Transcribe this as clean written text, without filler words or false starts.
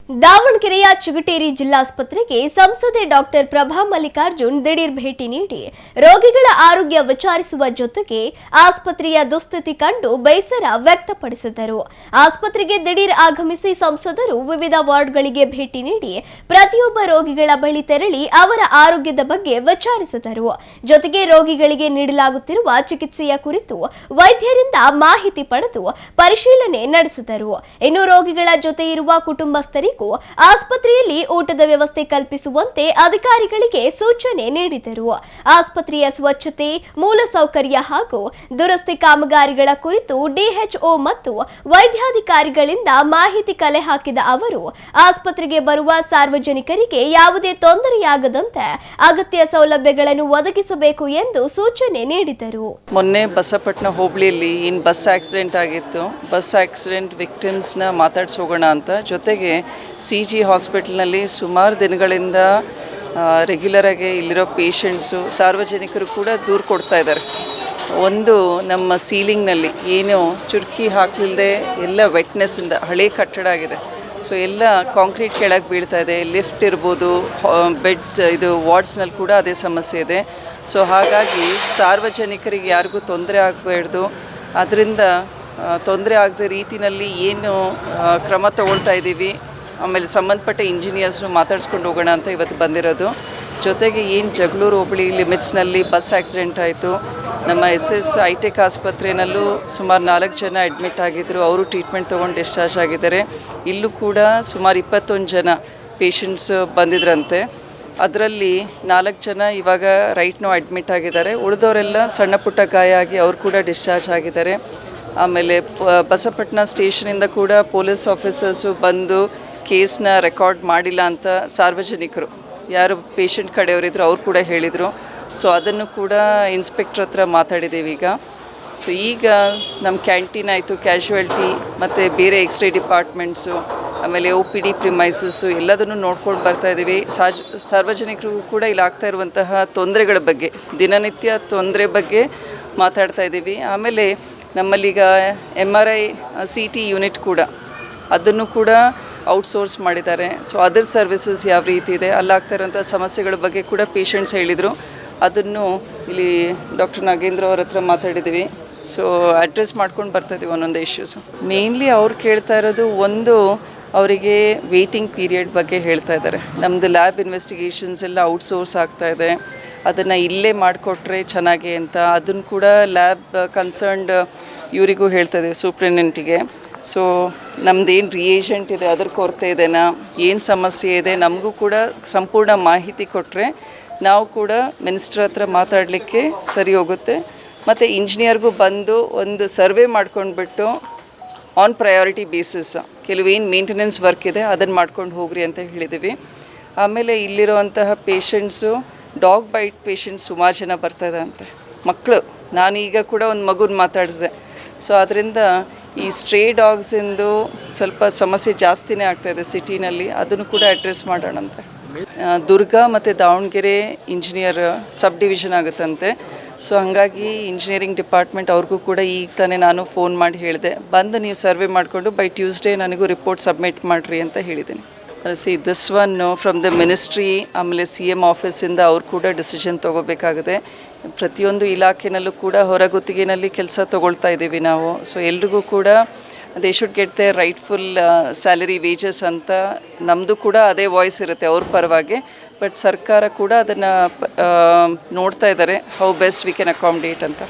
ದಾವಣಗೆರೆಯ ಚಿಗಟೇರಿ ಜಿಲ್ಲಾಸ್ಪತ್ರೆಗೆ ಸಂಸದೆ ಡಾಕ್ಟರ್ ಪ್ರಭಾ ಮಲ್ಲಿಕಾರ್ಜುನ್ ದಿಢೀರ್ ಭೇಟಿ ನೀಡಿ ರೋಗಿಗಳ ಆರೋಗ್ಯ ವಿಚಾರಿಸುವ ಜೊತೆಗೆ ಆಸ್ಪತ್ರೆಯ ದುಸ್ಥಿತಿ ಕಂಡು ಬೇಸರ ವ್ಯಕ್ತಪಡಿಸಿದರು. ಆಸ್ಪತ್ರೆಗೆ ದಿಢೀರ್ ಆಗಮಿಸಿ ಸಂಸದರು ವಿವಿಧ ವಾರ್ಡ್ಗಳಿಗೆ ಭೇಟಿ ನೀಡಿ ಪ್ರತಿಯೊಬ್ಬ ರೋಗಿಗಳ ಬಳಿ ತೆರಳಿ ಅವರ ಆರೋಗ್ಯದ ಬಗ್ಗೆ ವಿಚಾರಿಸಿದರು. ಜೊತೆಗೆ ರೋಗಿಗಳಿಗೆ ನೀಡಲಾಗುತ್ತಿರುವ ಚಿಕಿತ್ಸೆಯ ಕುರಿತು ವೈದ್ಯರಿಂದ ಮಾಹಿತಿ ಪಡೆದು ಪರಿಶೀಲನೆ ನಡೆಸಿದರು. ಇನ್ನು ರೋಗಿಗಳ ಜೊತೆ ಇರುವ ಕುಟುಂಬಸ್ಥರಿಗೆ ಆಸ್ಪತ್ರೆಯಲ್ಲಿ ಊಟದ ವ್ಯವಸ್ಥೆ ಕಲ್ಪಿಸುವಂತೆ ಅಧಿಕಾರಿಗಳಿಗೆ ಸೂಚನೆ ನೀಡಿದರು. ಆಸ್ಪತ್ರೆಯ ಸ್ವಚ್ಛತೆ, ಮೂಲಸೌಕರ್ಯ ಹಾಗೂ ದುರಸ್ತಿ ಕಾಮಗಾರಿಗಳ ಕುರಿತು ಡಿಎಚ್ಒ ಮತ್ತು ವೈದ್ಯಾಧಿಕಾರಿಗಳಿಂದ ಮಾಹಿತಿ ಕಲೆ ಹಾಕಿದ ಅವರು ಆಸ್ಪತ್ರೆಗೆ ಬರುವ ಸಾರ್ವಜನಿಕರಿಗೆ ಯಾವುದೇ ತೊಂದರೆಯಾಗದಂತೆ ಅಗತ್ಯ ಸೌಲಭ್ಯಗಳನ್ನು ಒದಗಿಸಬೇಕು ಎಂದು ಸೂಚನೆ ನೀಡಿದರು. ಮೊನ್ನೆ ಬಸಪಟ್ಟಣ ಹೋಬಳಿಯಲ್ಲಿ ಬಸ್ ಆಕ್ಸಿಡೆಂಟ್ ಆಗಿತ್ತು. ಬಸ್ ಆಕ್ಸಿಡೆಂಟ್ ವಿಕ್ಟಿಮ್ಸ್ನ ಮಾತಾಡ್ಸೋಗೋಣ ಅಂತ, ಜೊತೆಗೆ CG ಹಾಸ್ಪಿಟಲ್ನಲ್ಲಿ ಸುಮಾರು ದಿನಗಳಿಂದ ರೆಗ್ಯುಲರಾಗಿ ಇಲ್ಲಿರೋ ಪೇಷಂಟ್ಸು ಸಾರ್ವಜನಿಕರು ಕೂಡ ದೂರು ಕೊಡ್ತಾ ಇದ್ದಾರೆ. ಒಂದು ನಮ್ಮ ಸೀಲಿಂಗ್ನಲ್ಲಿ ಏನೋ ಚುರುಕಿ ಹಾಕಲಿಲ್ಲದೆ ಎಲ್ಲ ವೆಟ್ನೆಸ್ಸಿಂದ ಹಳೆ ಕಟ್ಟಡ ಆಗಿದೆ. ಸೊ ಎಲ್ಲ ಕಾಂಕ್ರೀಟ್ ಕೆಳಗೆ ಬೀಳ್ತಾ ಇದೆ. ಲಿಫ್ಟ್ ಇರ್ಬೋದು, ಬೆಡ್ಸ್ ಇದು ವಾರ್ಡ್ಸ್ನಲ್ಲಿ ಕೂಡ ಅದೇ ಸಮಸ್ಯೆ ಇದೆ. ಸೊ ಹಾಗಾಗಿ ಸಾರ್ವಜನಿಕರಿಗೆ ಯಾರಿಗೂ ತೊಂದರೆ ಆಗಬಾರ್ದು, ಅದರಿಂದ ತೊಂದರೆ ಆಗದ ರೀತಿಯಲ್ಲಿ ಏನು ಕ್ರಮ ತಗೊಳ್ತಾ ಇದ್ದೀವಿ, ಆಮೇಲೆ ಸಂಬಂಧಪಟ್ಟ ಇಂಜಿನಿಯರ್ಸ್ನು ಮಾತಾಡ್ಸ್ಕೊಂಡು ಹೋಗೋಣ ಅಂತ ಇವತ್ತು ಬಂದಿರೋದು. ಜೊತೆಗೆ ಏನು ಜಗಳೂರು ಹೋಬಳಿ ಲಿಮಿಟ್ಸ್ನಲ್ಲಿ ಬಸ್ ಆಕ್ಸಿಡೆಂಟ್ ಆಯಿತು, ನಮ್ಮ SS ಹೈಟೆಕ್ ಆಸ್ಪತ್ರೆಯಲ್ಲೂ ಸುಮಾರು 4 ಜನ ಅಡ್ಮಿಟ್ ಆಗಿದ್ದರು. ಅವರು ಟ್ರೀಟ್ಮೆಂಟ್ ತೊಗೊಂಡು ಡಿಸ್ಚಾರ್ಜ್ ಆಗಿದ್ದಾರೆ. ಇಲ್ಲೂ ಕೂಡ ಸುಮಾರು 21 ಜನ ಪೇಷಂಟ್ಸ್ ಬಂದಿದ್ರಂತೆ. ಅದರಲ್ಲಿ 4 ಜನ ಇವಾಗ ರೈಟ್ ನೋ ಅಡ್ಮಿಟ್ ಆಗಿದ್ದಾರೆ. ಉಳಿದವರೆಲ್ಲ ಸಣ್ಣ ಪುಟ್ಟ ಗಾಯ ಆಗಿ ಅವರು ಕೂಡ ಡಿಸ್ಚಾರ್ಜ್ ಆಗಿದ್ದಾರೆ. ಆಮೇಲೆ ಬಸಪಟ್ಟಣ ಸ್ಟೇಷನಿಂದ ಕೂಡ ಪೊಲೀಸ್ ಆಫೀಸರ್ಸು ಬಂದು ಕೇಸ್ನ ರೆಕಾರ್ಡ್ ಮಾಡಿಲ್ಲ ಅಂತ ಸಾರ್ವಜನಿಕರು ಯಾರು ಪೇಷಂಟ್ ಕಡೆಯವರಿದ್ರು ಅವ್ರು ಕೂಡ ಹೇಳಿದರು. ಸೊ ಅದನ್ನು ಕೂಡ ಇನ್ಸ್ಪೆಕ್ಟ್ರ್ ಹತ್ರ ಮಾತಾಡಿದ್ದೀವಿ ಈಗ. ಸೊ ಈಗ ನಮ್ಮ ಕ್ಯಾಂಟೀನ್ ಆಯಿತು, ಕ್ಯಾಶುಯಾಲಿಟಿ ಮತ್ತು ಬೇರೆ ಎಕ್ಸ್ರೇ ಡಿಪಾರ್ಟ್ಮೆಂಟ್ಸು, ಆಮೇಲೆ OPD ಪ್ರಿಮೈಸಸ್ಸು ಎಲ್ಲದನ್ನು ನೋಡ್ಕೊಂಡು ಬರ್ತಾಯಿದ್ದೀವಿ. ಸಾರ್ವಜನಿಕರಿಗೂ ಕೂಡ ಇಲ್ಲಿ ಆಗ್ತಾ ಇರುವಂತಹ ತೊಂದರೆಗಳ ಬಗ್ಗೆ, ದಿನನಿತ್ಯ ತೊಂದರೆ ಬಗ್ಗೆ ಮಾತಾಡ್ತಾ ಇದ್ದೀವಿ. ಆಮೇಲೆ ನಮ್ಮಲ್ಲೀಗ MRI CT ಯೂನಿಟ್ ಕೂಡ ಅದನ್ನು ಕೂಡ ಔಟ್ಸೋರ್ಸ್ ಮಾಡಿದ್ದಾರೆ. ಸೊ ಅದರ್ ಸರ್ವಿಸಸ್ ಯಾವ ರೀತಿ ಇದೆ, ಅಲ್ಲಾಗ್ತಾ ಇರೋಂಥ ಸಮಸ್ಯೆಗಳ ಬಗ್ಗೆ ಕೂಡ ಪೇಷಂಟ್ಸ್ ಹೇಳಿದರು. ಅದನ್ನು ಇಲ್ಲಿ ಡಾಕ್ಟರ್ ನಾಗೇಂದ್ರ ಅವ್ರ ಹತ್ರ ಮಾತಾಡಿದ್ದೀವಿ. ಸೊ ಅಡ್ರೆಸ್ ಮಾಡ್ಕೊಂಡು ಬರ್ತಾಯಿದ್ದೀವಿ ಒಂದೊಂದು ಇಶ್ಯೂಸು. ಮೇನ್ಲಿ ಅವ್ರು ಕೇಳ್ತಾ ಇರೋದು, ಒಂದು ಅವರಿಗೆ ವೇಟಿಂಗ್ ಪೀರಿಯಡ್ ಬಗ್ಗೆ ಹೇಳ್ತಾ ಇದ್ದಾರೆ. ನಮ್ಮದು ಲ್ಯಾಬ್ ಇನ್ವೆಸ್ಟಿಗೇಷನ್ಸ್ ಎಲ್ಲ ಔಟ್ಸೋರ್ಸ್ ಆಗ್ತಾಯಿದೆ, ಅದನ್ನು ಇಲ್ಲೇ ಮಾಡಿಕೊಟ್ರೆ ಚೆನ್ನಾಗಿ ಅಂತ. ಅದನ್ನು ಕೂಡ ಲ್ಯಾಬ್ ಕನ್ಸರ್ನ್ಡ್ ಇವರಿಗೂ ಹೇಳ್ತಾ ಇದ್ದೀವಿ, ಸೂಪ್ರಿಟೆಂಡೆಂಟಿಗೆ. ಸೊ ನಮ್ಮದೇನು ರಿಯೇಜೆಂಟ್ ಇದೆ ಅದ್ರ ಕೊರತೆ ಇದೆನಾ, ಏನು ಸಮಸ್ಯೆ ಇದೆ, ನಮಗೂ ಕೂಡ ಸಂಪೂರ್ಣ ಮಾಹಿತಿ ಕೊಟ್ಟರೆ ನಾವು ಕೂಡ ಮಿನಿಸ್ಟ್ರ್ ಹತ್ರ ಮಾತಾಡಲಿಕ್ಕೆ ಸರಿ ಹೋಗುತ್ತೆ. ಮತ್ತು ಇಂಜಿನಿಯರ್ಗೂ ಬಂದು ಒಂದು ಸರ್ವೆ ಮಾಡ್ಕೊಂಡ್ಬಿಟ್ಟು ಆನ್ ಪ್ರಯಾರಿಟಿ ಬೇಸಿಸ್ ಕೆಲವೇನು ಮೇಂಟೆನೆನ್ಸ್ ವರ್ಕ್ ಇದೆ ಅದನ್ನು ಮಾಡ್ಕೊಂಡು ಹೋಗ್ರಿ ಅಂತ ಹೇಳಿದ್ದೀವಿ. ಆಮೇಲೆ ಇಲ್ಲಿರುವಂತಹ ಪೇಷಂಟ್ಸು ಡಾಗ್ ಬೈಟ್ ಪೇಷಂಟ್ಸ್ ಸುಮಾರು ಜನ ಬರ್ತಾಯಿದೆ ಅಂತೆ, ಮಕ್ಕಳು. ನಾನೀಗ ಕೂಡ ಒಂದು ಮಗುನ ಮಾತಾಡಿದೆ. ಸೊ ಅದರಿಂದ ಈ ಸ್ಟ್ರೇ ಡಾಗ್ಸಿಂದು ಸ್ವಲ್ಪ ಸಮಸ್ಯೆ ಜಾಸ್ತಿನೇ ಆಗ್ತಾಯಿದೆ ಸಿಟಿನಲ್ಲಿ, ಅದನ್ನು ಕೂಡ ಅಡ್ರೆಸ್ ಮಾಡೋಣಂತೆ. ದುರ್ಗ ಮತ್ತು ದಾವಣಗೆರೆ ಇಂಜಿನಿಯರ್ ಸಬ್ ಡಿವಿಷನ್ ಆಗುತ್ತಂತೆ. ಸೊ ಹಾಗಾಗಿ ಇಂಜಿನಿಯರಿಂಗ್ ಡಿಪಾರ್ಟ್ಮೆಂಟ್ ಅವ್ರಿಗೂ ಕೂಡ ಈಗ ತಾನೇ ನಾನು ಫೋನ್ ಮಾಡಿ ಹೇಳಿದೆ, ಬಂದು ನೀವು ಸರ್ವೆ ಮಾಡಿಕೊಂಡು ಬೈ ಟ್ಯೂಸ್ಡೇ ನನಗೂ ರಿಪೋರ್ಟ್ ಸಬ್ಮಿಟ್ ಮಾಡಿರಿ ಅಂತ ಹೇಳಿದ್ದೀನಿ. This one from the ministry, ಆಮೇಲೆ CM ಆಫೀಸಿಂದ ಅವ್ರು ಕೂಡ ಡಿಸಿಷನ್ ತೊಗೋಬೇಕಾಗಿದೆ. ಪ್ರತಿಯೊಂದು ಇಲಾಖೆನಲ್ಲೂ ಕೂಡ ಹೊರಗುತ್ತಿಗೆನಲ್ಲಿ ಕೆಲಸ ತೊಗೊಳ್ತಾ ಇದ್ದೀವಿ ನಾವು. ಸೊ ಎಲ್ರಿಗೂ ಕೂಡ they should get the rightful salary wages ಅಂತ ನಮ್ಮದು ಕೂಡ ಅದೇ ವಾಯ್ಸ್ ಇರುತ್ತೆ ಅವ್ರ ಪರವಾಗಿ. ಬಟ್ ಸರ್ಕಾರ ಕೂಡ ಅದನ್ನು ನೋಡ್ತಾ ಇದ್ದಾರೆ, how best we can accommodate ಅಂತ.